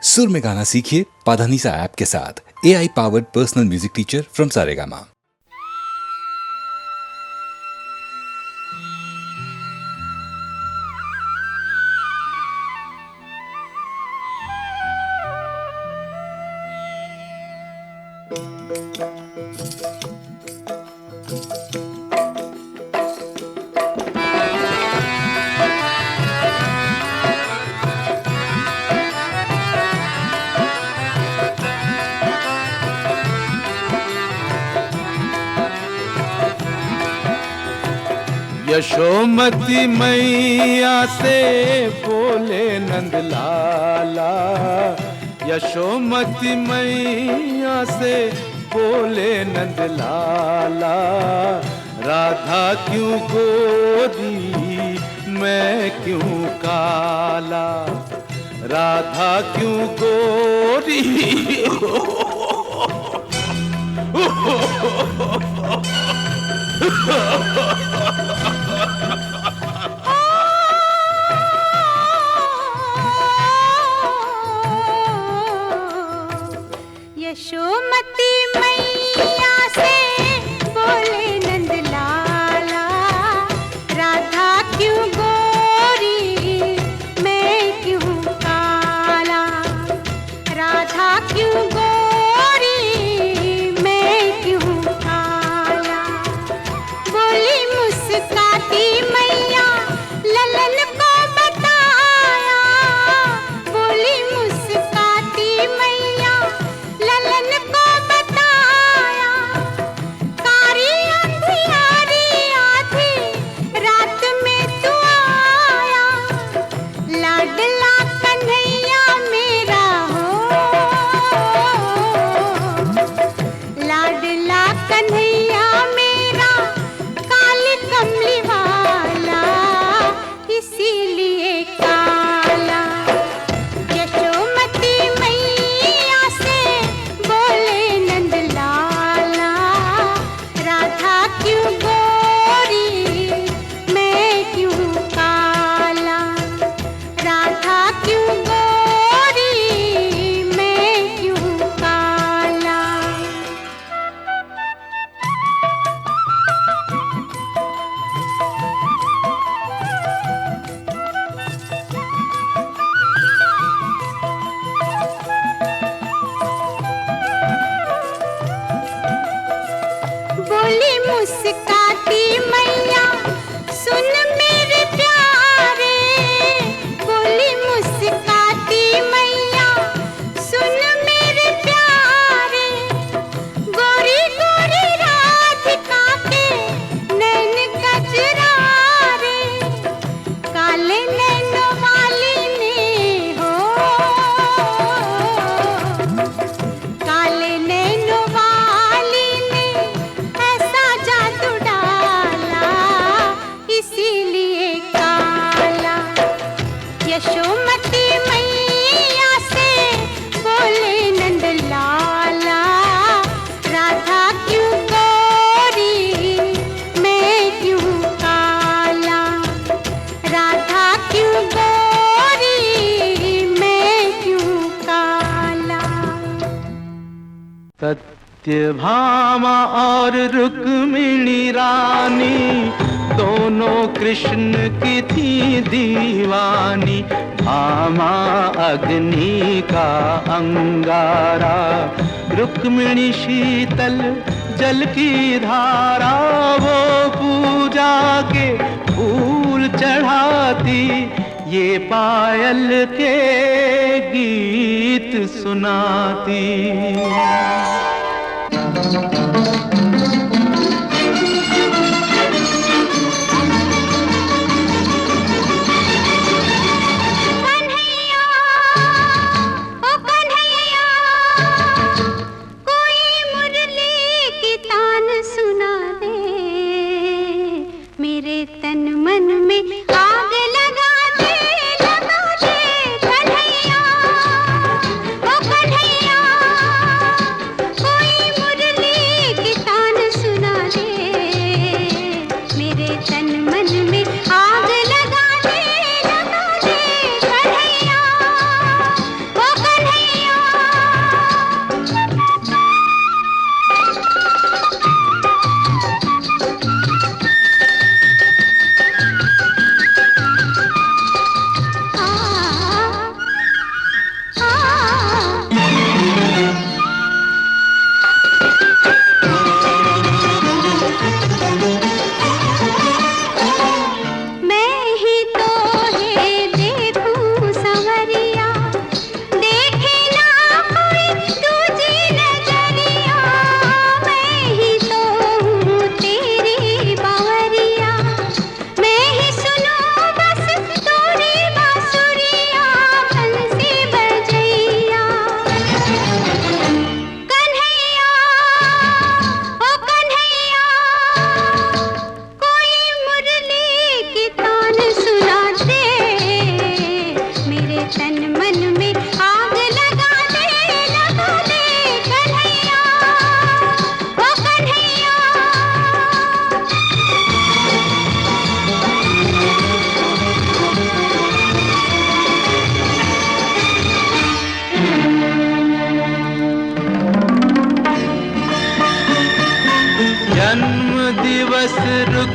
सुर में गाना सीखिए पाधानीसा ऐप के साथ। AI powered personal music teacher from Saregama. Yashomati मैया से बोले नंद लाला, यशोमती मैया से बोले नंद लाला, राधा क्यों गोरी मैं क्यों काला, राधा क्यों गोरी यशोमती मैया से बोले नंद लाला, राधा क्यों गोरी मैं क्यों काला, राधा क्यों गोरी मैं क्यों काला। बोली मुस्काती मैया ललन को बताया, बोली मुस्काती मैया ललन को बताया, कारी अंधियारी आधी रात में तू आया, लाडला कन्हैया मेरा हो, लाडला कन्हैया मेरा काली कमली वाला इसीलिए काला। यशोमती मैया से बोले नंद लाला, राधा क्यों गोरी मैं क्यों काला, राधा क्यों गोरी मैं क्यों काला। बोली मुस्काती मैया सुन मेरे प्यारे, बोली मुस्काती मैया सुन मेरे प्यारे, गोरी गोरी राधिका के नैन कजरारे, काले नैनों वाली ने हो, काले नैनों वाली ने ऐसा जादू डाला इसीलिए काला। यशोमती मैया से बोले नंद लाला, राधा क्यों गोरी मैं क्यों काला, राधा क्यों गोरी मैं क्यों काला। सत्यभामा और रुक्मिणी रानी दोनों कृष्ण की थी दीवानी, भामा अग्नि का अंगारा, रुक्मिणी शीतल जल की धारा, वो पूजा के फूल चढ़ाती, ये पायल के गीत सुनाती। कन्हैया ओ कन्हैया, कोई मुरली की तान सुना दे, मेरे तन मन में आग लगा दे, लगा दे कन्हैया ओ कन्हैया,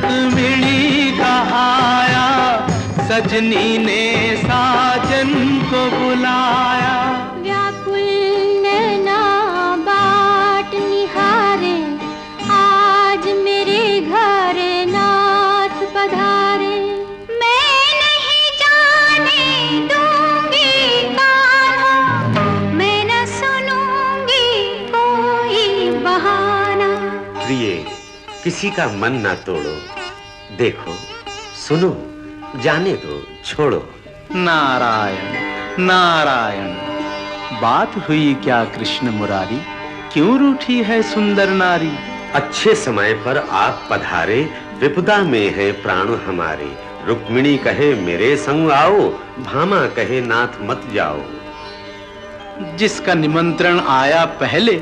रुक्मिणी का आया, सजनी ने साजन को बुलाया। व्याकुल नैना बाट निहारे, आज मेरे घर नाथ पधारे। मैं नहीं जाने दूंगी कान्हा, मैं न सुनूंगी कोई बहाना। प्रिय, किसी का मन ना तोड़ो, देखो सुनो, जाने दो, छोड़ो। नारायण नारायण, बात हुई क्या कृष्ण मुरारी, क्यों रूठी है सुंदर नारी। अच्छे समय पर आप पधारे, विपदा में है प्राण हमारे। रुक्मिणी कहे मेरे संग आओ, भामा कहे नाथ मत जाओ। जिसका निमंत्रण आया पहले,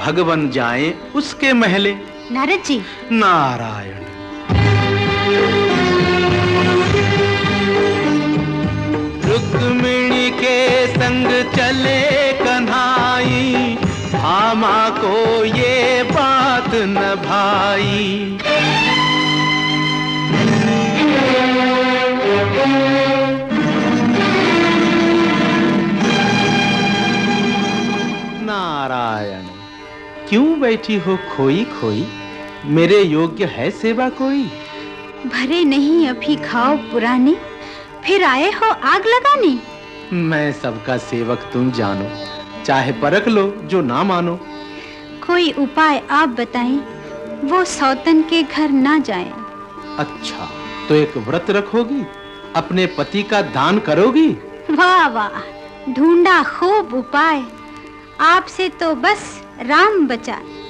भगवन जाए उसके महले। नारद जी। नारायण। रुक्मिणी के संग चले कन्हाई, भामा को ये बात न भाई। नारायण, क्यों बैठी हो खोई खोई, मेरे योग्य है सेवा कोई। भरे नहीं अभी खाओ पुराने, फिर आए हो आग लगाने। मैं सबका सेवक तुम जानो, चाहे परख लो जो ना मानो। कोई उपाय आप बताएं, वो सौतन के घर ना जाए। अच्छा, तो एक व्रत रखोगी, अपने पति का दान करोगी। वाह वाह, ढूंढा खूब उपाय, आपसे तो बस राम बचाए।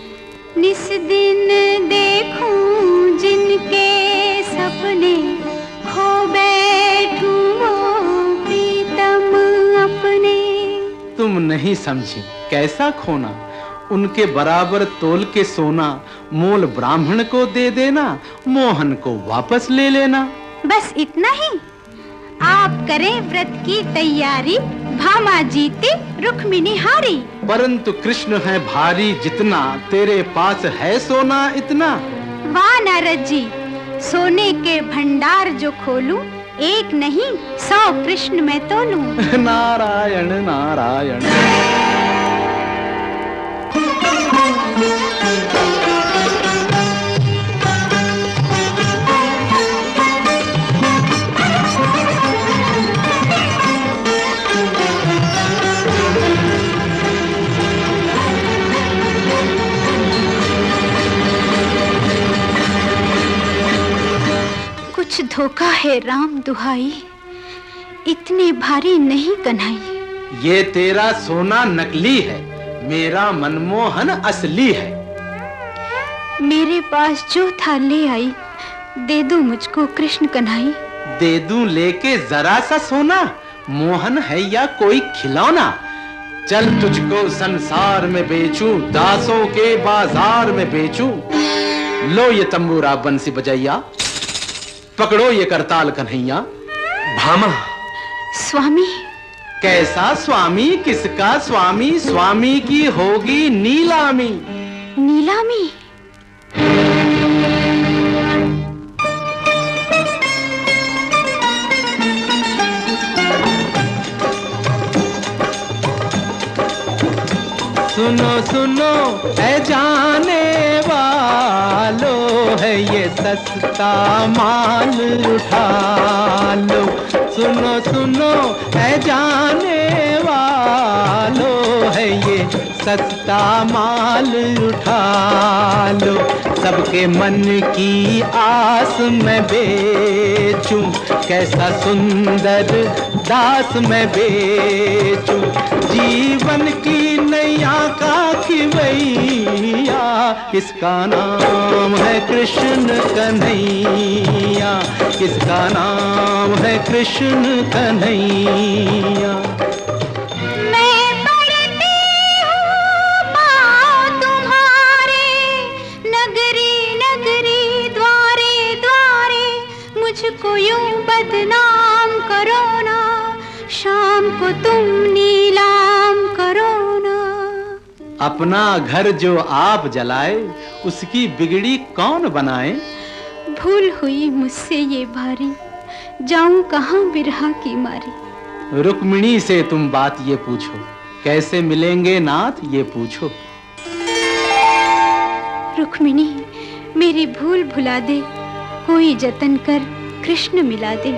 निस दिन देखूं जिनके सपने, खो बैठूं वो प्रीतम अपने। तुम नहीं समझी कैसा खोना, उनके बराबर तोल के सोना। मोल ब्राह्मण को दे देना, मोहन को वापस ले लेना। बस इतना ही? आप करें व्रत की तैयारी, भामा जीती रुक्मिणी हारी। परंतु कृष्ण है भारी जितना, तेरे पास है सोना इतना। वाह नारद जी, सोने के भंडार जो खोलूं, एक नहीं 100 कृष्ण मैं तोलूं। नारायण नारायण। कुछ धोखा है राम दुहाई, इतने भारी नहीं कन्हई। ये तेरा सोना नकली है, मेरा मनमोहन असली है। मेरे पास जो था ले आई, दे दो मुझको कृष्ण कन्हई। दे दूं लेके जरा सा सोना, मोहन है या कोई खिलौना। चल तुझको संसार में बेचूं, दासों के बाजार में बेचूं। लो ये तंबूरा बंसी बजैया, पकड़ो ये करताल कन्हैया। भामा। स्वामी। कैसा स्वामी, किसका स्वामी, स्वामी की होगी नीलामी। नीलामी? सुनो सुनो है जाने वालो, है ये सस्ता माल उठा लो। सुनो सुनो है जाने वालो, है ये सस्ता माल उठा लो। सबके मन की आस मैं बेचूं, कैसा सुंदर दास मैं बेचूं। जीवन की नैया का खिवैया, किसका नाम है कृष्ण कन्हैया, किसका नाम है कृष्ण कन्हैया। मुझको यूं बदनाम करो ना, शाम को तुम नीलाम करो ना। अपना घर जो आप जलाए, उसकी बिगड़ी कौन बनाए। भूल हुई मुझसे ये भारी, जाऊं कहां बिरहा की मारी। रुक्मिणी से तुम बात ये पूछो, कैसे मिलेंगे नाथ ये पूछो। रुक्मिणी मेरी भूल भुला दे, कोई जतन कर कृष्ण मिला दे।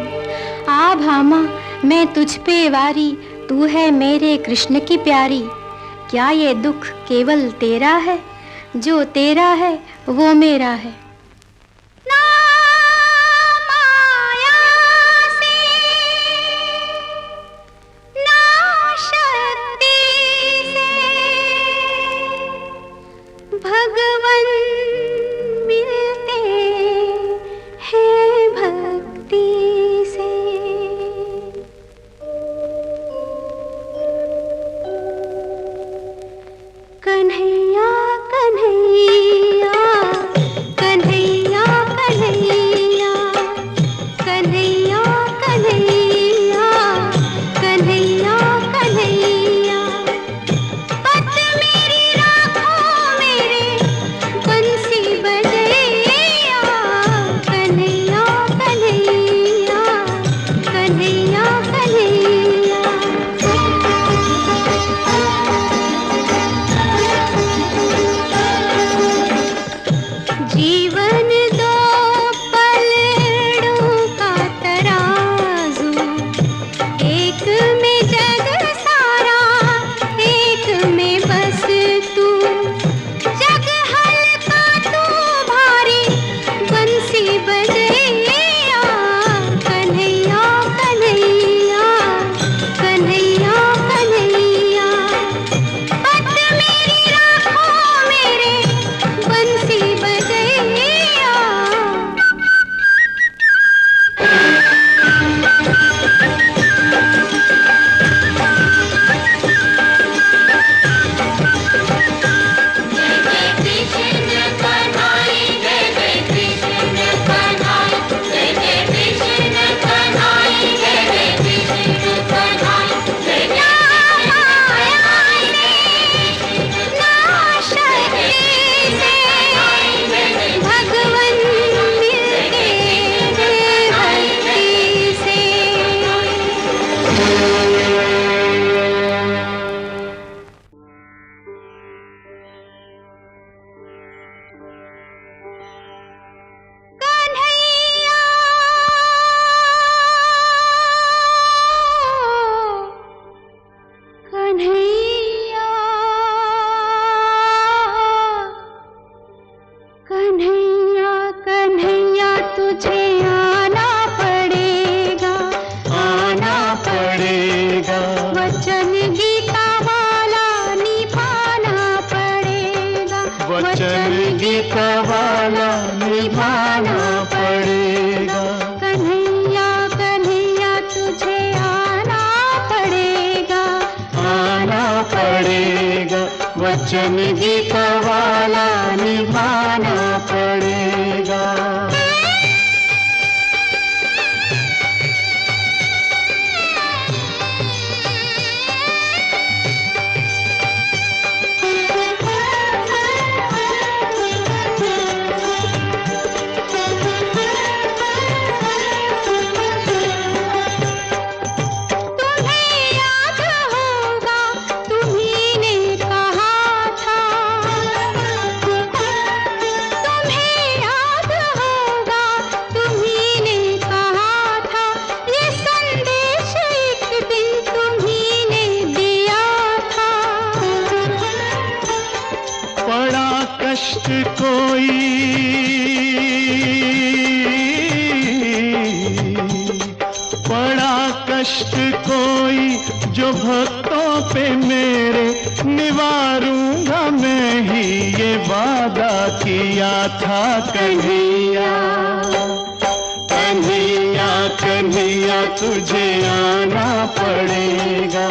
आ भामा मैं तुझ पे वारी, तू है मेरे कृष्ण की प्यारी। क्या ये दुख केवल तेरा है, जो तेरा है वो मेरा है। ना माया से, ना शक्ति से, भगवन मिलते हैं भक्ति से। कन्हैया कन्हैया कन्हैया कन्हैया कन्हैया कन्हैया कन्हैया कन्हैया। पत मेरी राखो मेरे बंसी बजैया। कन्हैया कन्हैया कन्हैया कन्हैया। जीवन दो पलड़ों का तराजू, एक में जग सारा, एक में बस तू। जग हल्का तू भारी, बंसी बजैया। कन्हैया कन्हैया कन्हैया कन्हैया। पत मेरी राखो मेरे बंसी बजैया। भगवन मिलते हैं भक्ति से। कन्हैया कन्हैया कन्हैया कन्हैया तुझे आना पड़ेगा, आना पड़ेगा। वचन गीता वाला निभाना पड़ेगा। वचन गीता वाला निभाना पड़ेगा। कन्हैया कन्हैया तुझे आना पड़ेगा, आना पड़ेगा। वचन गीता वाला निभाना पड़ेगा। तुम्हें याद होगा तुम्ही ने कहा था। तुम्हें याद होगा तुम्ही ने कहा था। ये संदेश एक दिन तुम्ही ने दिया था। बड़ा कष्ट कोई बड़ा कष्ट कोई जो भक्तों पे मेरे निवारूंगा मैं ही ये वादा किया था। कन्हैया कन्हैया कन्हैया तुझे आना पड़ेगा,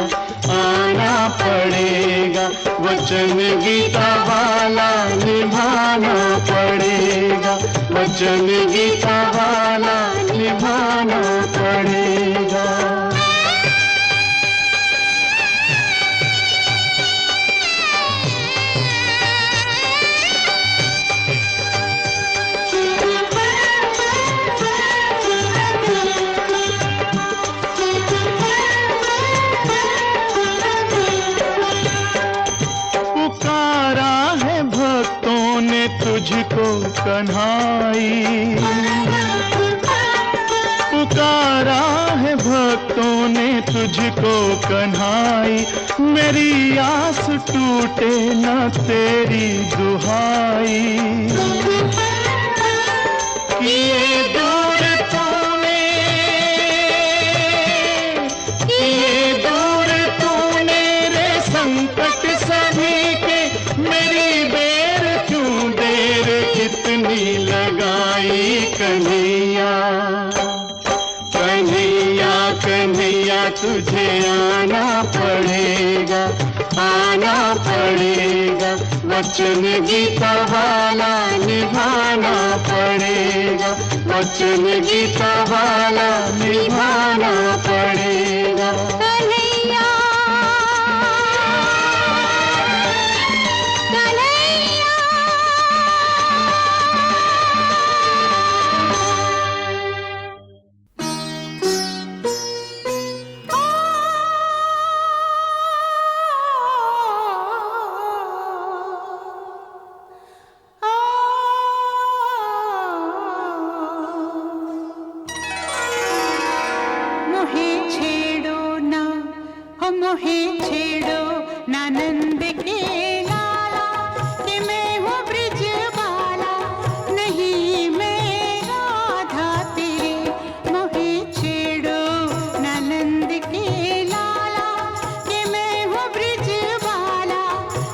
आना पड़ेगा। वचन गीता वाला निभाना पड़ेगा। वचन गीता वाला निभाना पड़ेगा। कन्हाई। पुकारा है भक्तों ने तुझको कन्हाई, मेरी आस टूटे न तेरी दुहाई। किए दूर तूने, किए दूर तूने रे संकट सभी के, मेरी बेर क्यों देर कितनी लगाई कन्हैया। कन्हैया कन्हैया तुझे आना पड़ेगा, आना पड़ेगा, वचन गीता वाला निभाना पड़ेगा, वचन गीता वाला निभाना पड़ेगा। कन्हैया कन्हैया मोहे छेड़ो ना, हो मोहे छेड़ो ना नंद के लाला, कि मैं हूँ ब्रिज बाला, नहीं मैं राधा तेरी। मोहे छेड़ो ना नंद के लाला, कि मैं हूँ ब्रिज बाला,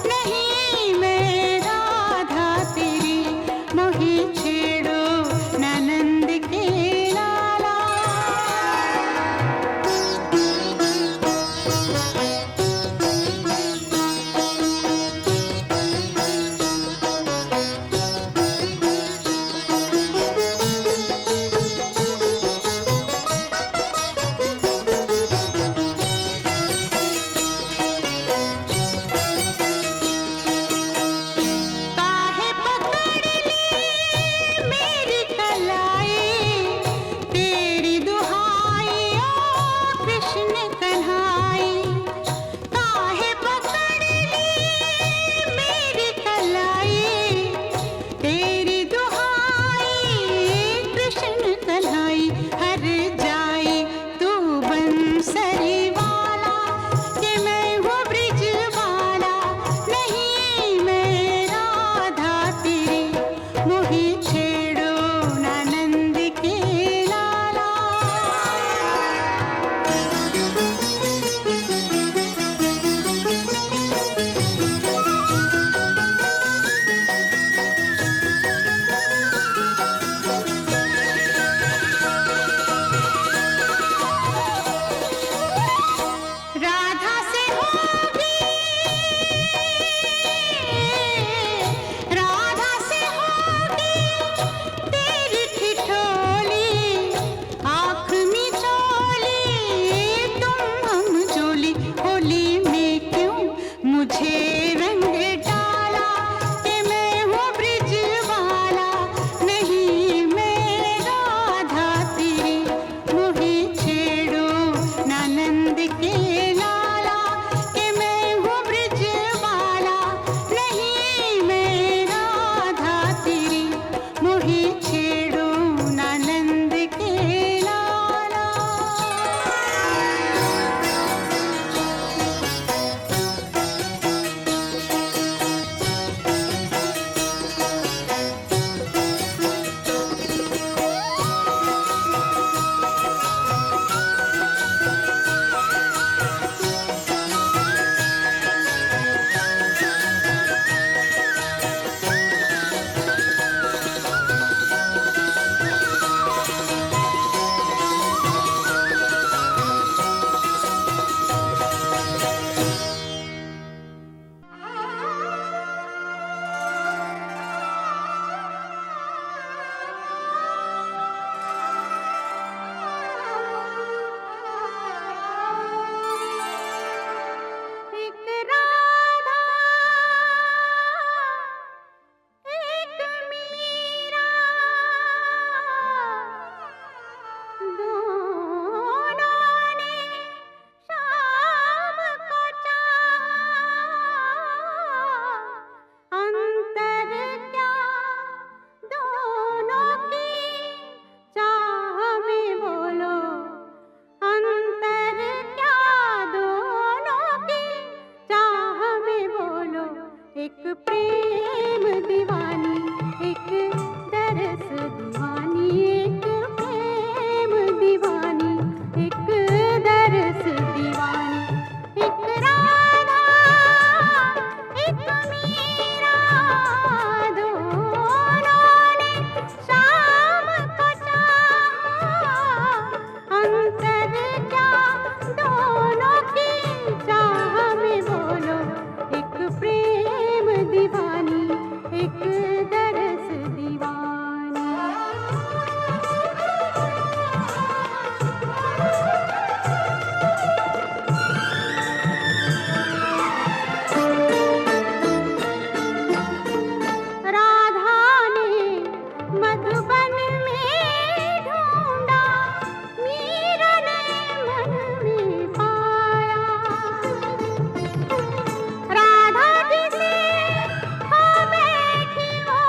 नहीं मैं राधा तेरी। मोहे छेड़ो ना नंद के लाला। काहे पकड़ ली मेरी कलाई, तेरी दुहाई ओ कृष्ण कन्हाई। काहे पकड़ ली मेरी कलाई, तेरी दुहाई कृष्ण कन्हाई। हर जाई तू बंसरी वाला, कि मैं हूँ ब्रिज वाला, नहीं मैं राधा तेरी। मोहे छेड़ो ना नंद के लाला। राधा से होगी, राधा से होगी तेरी ठिठोली, आँख मिचोली तुम हम जोली। होली में क्यों मुझे रंग डाला, कि मैं हूँ ब्रिज वाला, नहीं मैं राधा तेरी। मोहे छेड़ो ना नंद के लाला, कि मैं हूँ ब्रिज वाला, नहीं मैं राधा तेरी। मोहे छेड़ो ना नंद के लाला। एक प्रेम दीवानी, एक दरस दीवानी, एक प्रेम दीवानी, एक दरस दीवानी, एक राधा एक मीरा, दोनों ने शाम को चाहा, अंतर क्या दोनों की चाह में बोलो, एक प्रेम दीवानी, एक दरस दीवानी। राधा ने मधुबन में ढूंढा, मीरा ने मन में पाया, राधा जी से हो बैठी वो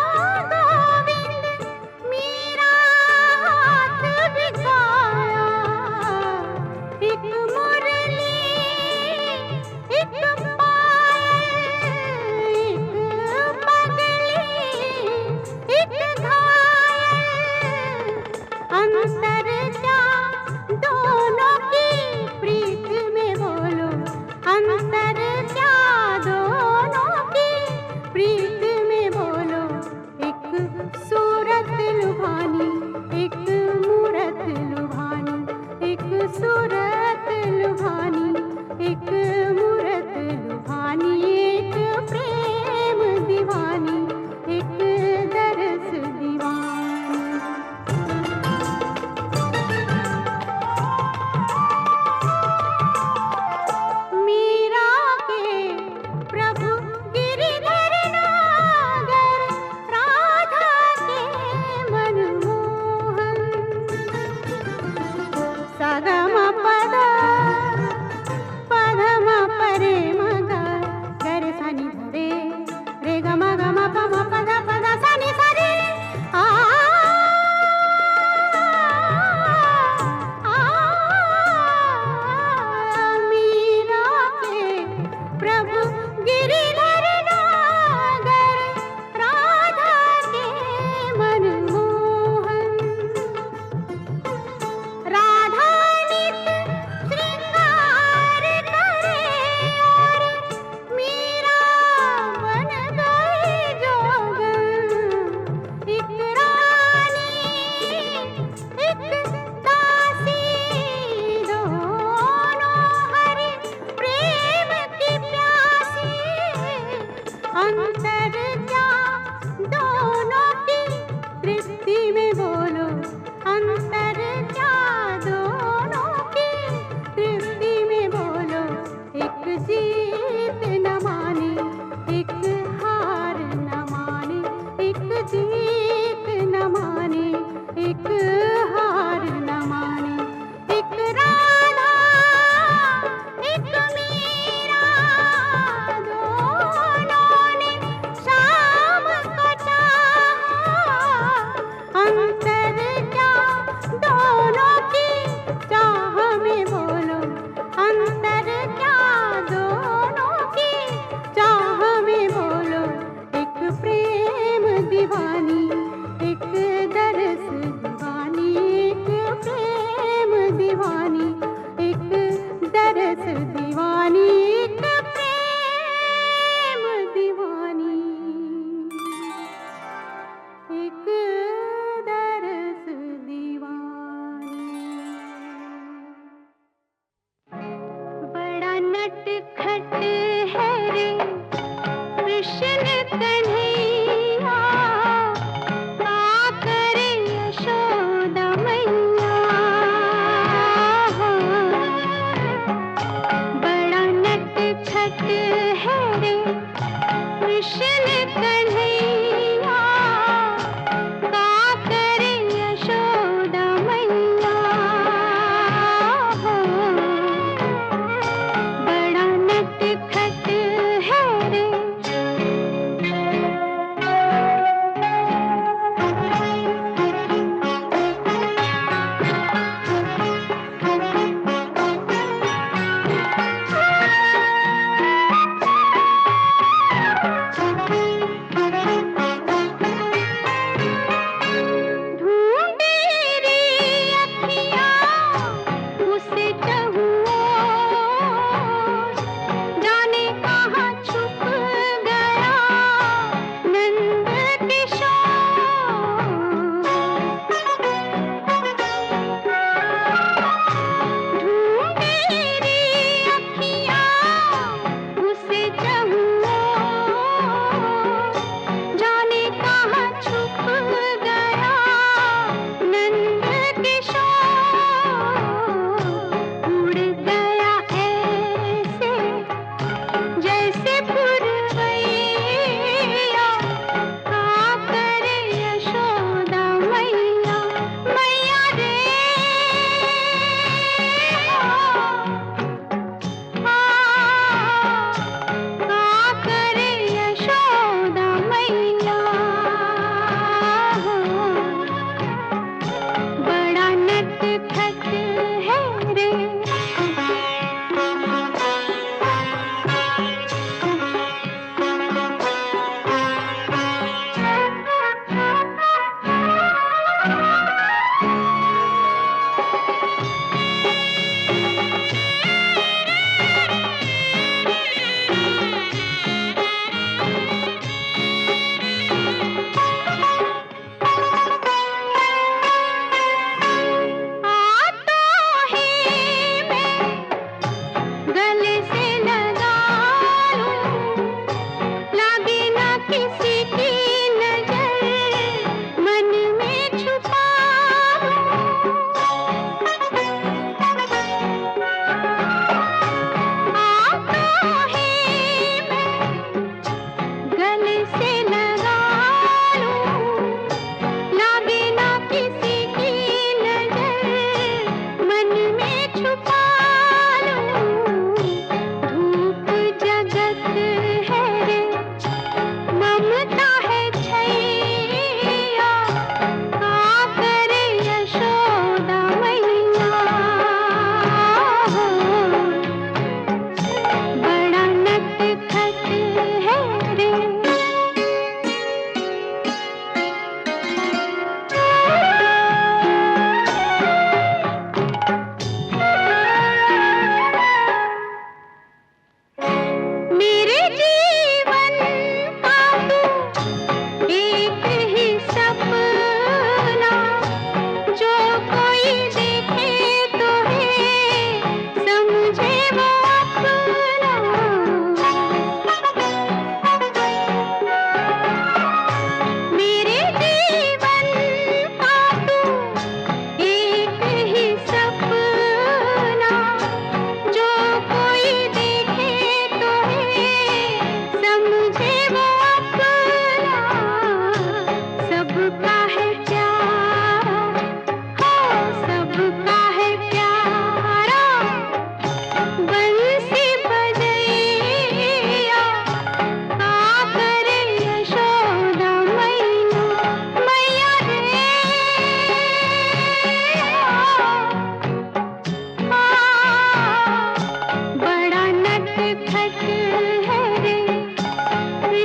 गोविंद, मीरा हाथ बिछाया, एक मुरली एक पायल, एक पगली एक घायल, अंतर क्या दोनों की प्रीत में बोलो, अंतर क्या दोनों की प्रीत में बोलो, एक सूरत लुभानी, एक मूरत लुभानी, एक सूरत लुभानी, एक मूरत लुभानी, एक प्रेम दीवानी, एक दरस दीवानी। मीरा के प्रभु गिरिधर नागर, राधा के मनमोहन, सगम पद पधम परे मग गरे सनि धरे रे गम गम पम पद पद सनि सरे आ मीरा के प्रभु गिरिधर नागर, राधा के मनमोहन, राधा नित श्रृंगार करे और मीरा बन गई जोगन, एक रानी एक दासी, दोनों हरि प्रेम की प्यासी, अंतर क्या दोनों की दृष्टि में बोलो, अंतर क्या दोनों की दृष्टि में बोलो, एक जीत न माने, एक हार न माने, एक जीत न माने, एक हार न माने, एक राधा एक मीरा, दोनों ने शाम को चाहा, अंतर क्या दोनों की चाह में बोलो, अंतर क्या दोनों की चाह में बोलो, एक प्रेम दीवानी, एक दरस दीवानी, एक प्रेम दीवानी, एक दरस दीवानी, एक प्रेम दीवानी, एक दरस दीवानी। बड़ा नटखट है रे कृष्ण कन्हैया, का करे यशोदा मैया, बड़ा नटखट है रे कृष्ण कन्हैया, का करे यशोदा मैया, बड़ा नटखट है रे।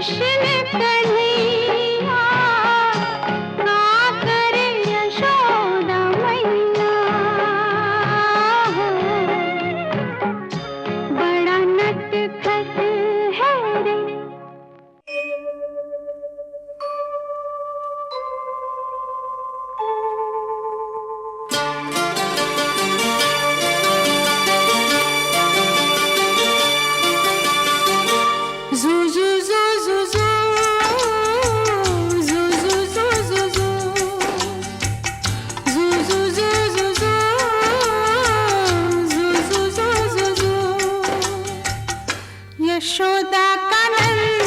कृष्ण कन्हैया का करे यशोदा मैया हो। बड़ा नटखट है रे। यशोदा का नंद